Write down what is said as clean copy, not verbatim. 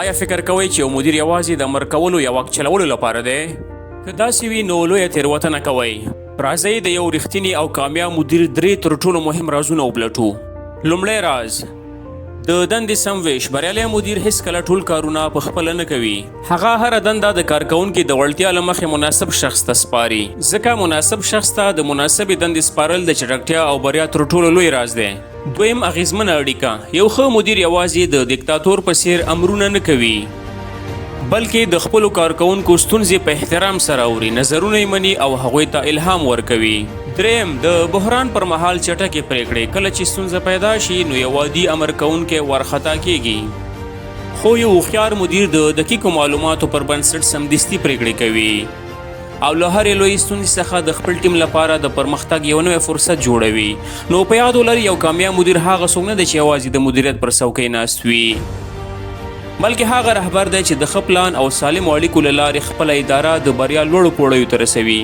آیا فکر کوئ چې یو مدیر یوازې د امر کولو یا واک چلولو لپاره دی؟ که داسې وي نو لویه تېروتنه کوئ. راځئ د یو رښتیني او کامیاب مدیر درې تر ټولو مهم رازونه وپلټو. لومړی راز د دندې سم ویش. بریالی مدیر هیڅکله ټول کارونه په خپله نه کوي. هغه هره دنده د کارکوونکي د وړتیا له مخې مناسب شخص ته سپاري، ځکه مناسب شخص ته د مناسبې دندې سپارل د چټکتیا او بریا تر ټولو لوی راز دی. دویم، اغیزمنه اړیکه. یو ښه مدیر یوازې د دیکتاتور په څیر امرونه نه کوي، بلکې د خپلو کارکوونکو ستونزې په احترام سره اوري، نظرونه یې مني او هغوی ته الهام ورکوي. دریم، د بحران پر مهال چټکې پریکړې. کله چې ستونزه پیدا شي نو یو عادي امر کوونکی ورخطا کیږي، خو یو هوښیار مدیر د دقیقو معلوماتو پر بنسټ سمدستي پریکړې کوي او له هرې لویې ستونزې څخه د خپل ټیم لپاره د پرمختګ یو نوی فرصت جوړوي. نو په یاد ولرئ، یو کامیاب مدیر هغه څوک نه دی چې یوازې د مدیریت پر څوکۍ ناست وي، بلکې هغه رهبر دی چې د ښه پلان او سالمو اړیکو له لارې خپله اداره د بریا لوړو پوړیو ته رسوي.